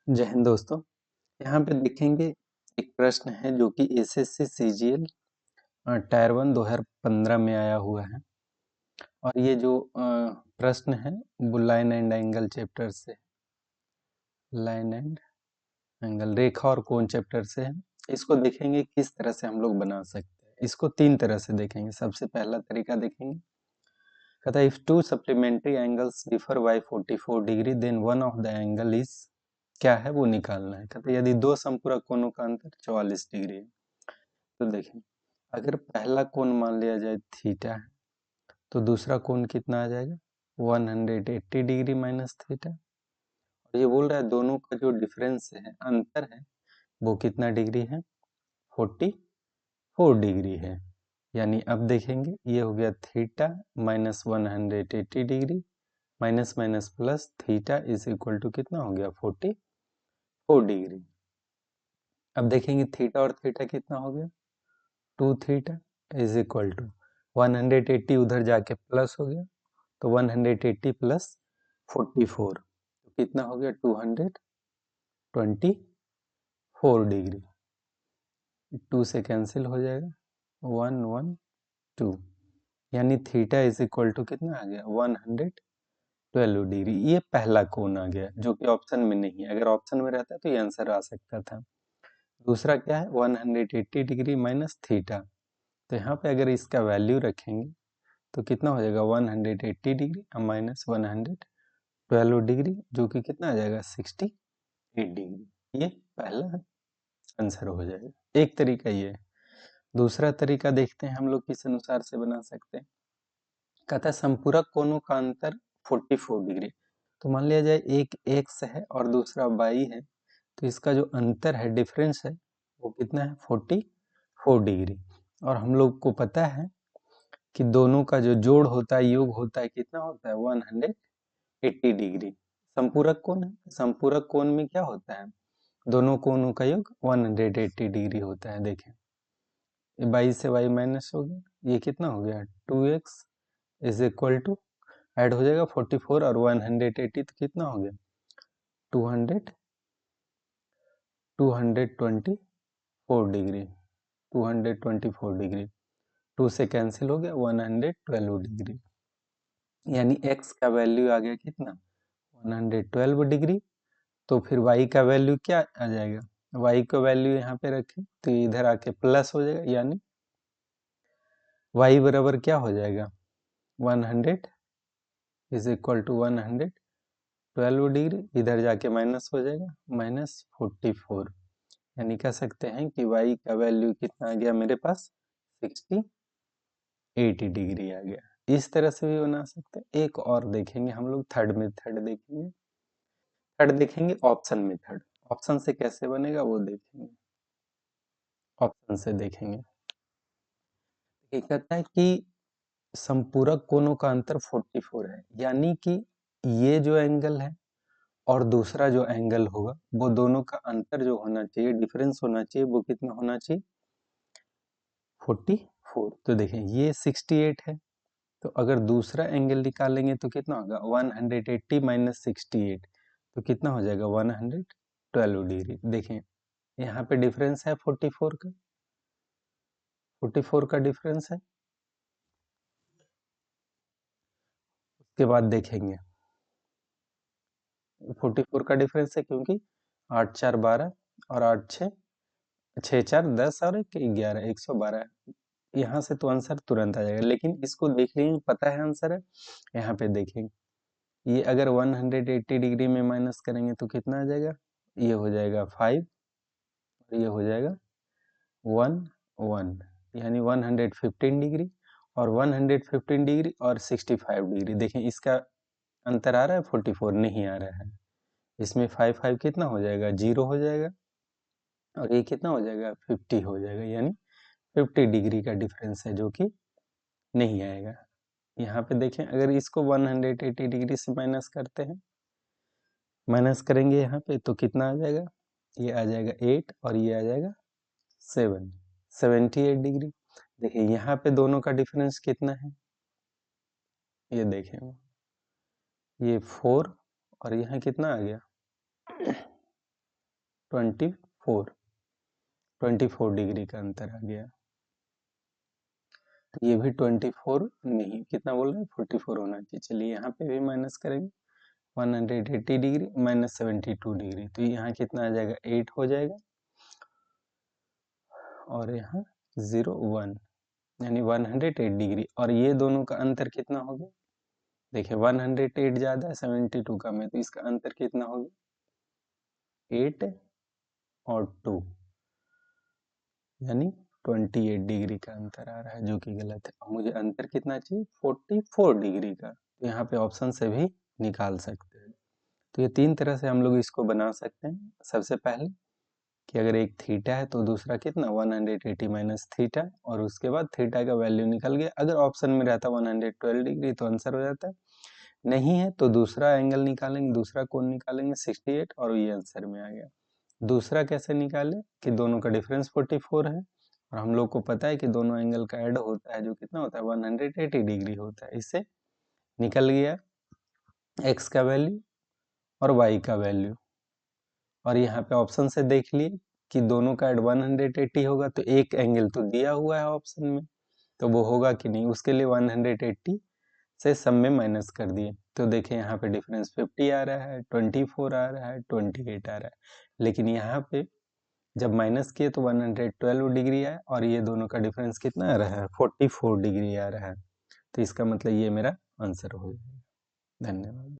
जय हिंद दोस्तों। यहाँ पे देखेंगे एक प्रश्न है जो कि एसएससी सीजीएल टायर 1 2015 में आया हुआ है और ये जो प्रश्न है वो लाइन एंड एंगल चैप्टर से, लाइन एंड एंगल रेखा और कोण चैप्टर से है। इसको देखेंगे किस तरह से हम लोग बना सकते हैं। इसको तीन तरह से देखेंगे। सबसे पहला तरीका देखेंगे, कहता है if two supplementary angles differ by 44 degree then one of the angle is, क्या है वो निकालना है। कहते हैं यदि दो संपूरक कोणों का अंतर 44 डिग्री है तो देखें, अगर पहला कोण मान लिया जाए थीटा है तो दूसरा कोण कितना आ जाएगा 180 डिग्री माइनस थीटा। और ये बोल रहा है दोनों का जो डिफरेंस है, अंतर है, वो कितना डिग्री है 44 डिग्री है। यानी अब देखेंगे ये हो गया theta minus 180 degree minus minus plus theta is equal to कितना हो गया 44 डिग्री। अब देखेंगे थीटा और थीटा कितना हो गया 2 थीटा इज इक्वल टू 180 उधर जाके प्लस हो गया तो 180 प्लस 44 तो कितना हो गया 224 डिग्री। 2 से कैंसिल हो जाएगा 112, यानी थीटा इज इक्वल टू कितना आ गया 112 डिग्री। ये पहला कोण आ गया जो कि ऑप्शन में नहीं है। अगर ऑप्शन में रहता तो ये आंसर आ सकता था। दूसरा क्या है 180 डिग्री माइनस थीटा, तो यहाँ पे अगर इसका वैल्यू रखेंगे तो कितना हो जाएगा 180 डिग्री माइनस 112 डिग्री जो कि कितना आ जाएगा 68 डिग्री। ये पहला आंसर हो जाएगा। एक तरीका ये है। दूसरा तरीका देखते हैं हम लोग किस अनुसार से बना सकते हैं। कहता है संपूरक कोणों का अंतर 44 डिग्री। तो मान लिया जाए एक x है और दूसरा y है, तो इसका जो अंतर है, डिफरेंस है, वो कितना है 44 डिग्री। और हम लोग को पता है कि दोनों का जो जोड़ होता है, योग होता है, कितना होता है 180 डिग्री। संपूरक कोण है, संपूरक कोण में क्या होता है, दोनों कोणों का योग 180 डिग्री होता है। देखें ये 22 से y माइनस हो गया, ये कितना हो गया 2x is equal to, add हो जाएगा 44 और 180 तो कितना हो गया 224 डिग्री, 224 डिग्री। 2 से कैंसिल हो गया 112 डिग्री, यानी x का वैल्यू आ गया कितना 112 डिग्री। तो फिर y का वैल्यू क्या आ जाएगा, y का वैल्यू यहाँ पे रखें तो इधर आके प्लस हो जाएगा, यानी y बराबर क्या हो जाएगा 100 इज इक्वल टू 112 डिग्री, इधर जाके माइनस हो जाएगा माइनस 44, यानी कह सकते हैं कि y का वैल्यू कितना आ गया मेरे पास 68 डिग्री आ गया। इस तरह से भी बना सकते हैं। एक और देखेंगे हम लोग, थर्ड मेथड देखेंगे। थर्ड देखेंगे ऑप्शन मेथड। ऑप्शन से कैसे बनेगा वो देखेंगे। ऑप्शन से देखेंगे, ये कहता है कि संपूरक कोणों का अंतर 44 है, यानी कि ये जो एंगल है और दूसरा जो एंगल होगा वो दोनों का अंतर जो होना चाहिए, डिफरेंस होना चाहिए, वो कितना होना चाहिए 44। तो देखें ये 68 है, तो अगर दूसरा एंगल निकालेंगे तो कितना होगा 180 माइनस 68, तो कितना हो जाएगा 112 डिग्री। देखें यहाँ पे डिफरेंस है 44 का, 44 का डिफरेंस है। उसके बाद देखेंगे 44 का डिफरेंस है क्योंकि 8 4 12 और 8 6 6 4 10 और 1 11 112, यहाँ से तो आंसर तुरंत आ जाएगा। लेकिन इसको देख लीजिए, पता है आंसर है। यहाँ पे देखेंगे ये अगर 180 डिग्री में माइनस करेंगे तो कितना आ जाएगा, ये हो जाएगा 5 और ये हो जाएगा 1 1, यानी 115 डिग्री और 115 डिग्री और 65 डिग्री। देखें इसका अंतर आ रहा है 44 नहीं आ रहा है। इसमें 5 5 कितना हो जाएगा 0 हो जाएगा और ये कितना हो जाएगा 50 हो जाएगा, यानी 50 डिग्री का डिफरेंस है जो कि नहीं आएगा। यहाँ पे देखें अगर इसको 180 डिग्री से माइनस करते हैं, माइनस करेंगे यहाँ पे तो कितना आ जाएगा, ये आ जाएगा 8 और ये आ जाएगा 7, 78 डिग्री। देखिए यहाँ पे दोनों का डिफरेंस कितना है, ये देखें ये 4 और यहाँ कितना आ गया 24 डिग्री का अंतर आ गया। तो ये भी 24 नहीं, कितना बोल रहे हैं, 44 होना चाहिए। चलिए यहाँ पे भी माइनस करेंगे, 180 डिग्री माइनस 72 डिग्री, तो यहाँ कितना आ जाएगा, 8 हो जाएगा, और यहाँ 0 1 यानी 108 डिग्री। और ये दोनों का अंतर कितना हो गया, देखिए 108 ज़्यादा है 72 कम है, तो इसका अंतर कितना हो गया, 8 और 2 यानी 28 डिग्री का अंतर आ रहा है, जो कि गलत है। मुझे अंतर कितना चाहिए, 44 डिग्री का। तो यहाँ पे ऑप्शन से भी निकाल सकते हैं। तो ये 3 तरह से हम लोग इसको बना सकते हैं। सबसे पहले कि अगर एक थीटा है तो दूसरा कितना 180 माइनस थीटा, और उसके बाद थीटा का वैल्यू निकल गया। अगर ऑप्शन में रहता 112 डिग्री तो आंसर हो जाता है, नहीं है तो दूसरा एंगल निकालेंगे, दूसरा कोण निकालेंगे 68, और ये आंसर में आ गया। दूसरा कैसे निकाले कि दोनों का डिफरेंस 44 है, और हम लोग को पता है कि दोनों एंगल का ऐड होता है जो कितना होता है 180 डिग्री होता है। इससे निकल गया x का वैल्यू और y का वैल्यू। और यहाँ पे ऑप्शन से देख लिए कि दोनों का ऐड 180 होगा, तो एक एंगल तो दिया हुआ है ऑप्शन में, तो वो होगा कि नहीं, उसके लिए 180 से सब में माइनस कर दिए। तो देखें यहाँ पे डिफरेंस 50 आ रहा है, 24 आ रहा है, 28 आ रहा है, लेकिन यहाँ पे जब माइनस किए तो 112 डिग्री आया, और ये दोनों का डिफरेंस कितना आ रहा है, 44 डिग्री आ रहा है। तो इसका मतलब ये मेरा आंसर हो जाएगा। धन्यवाद।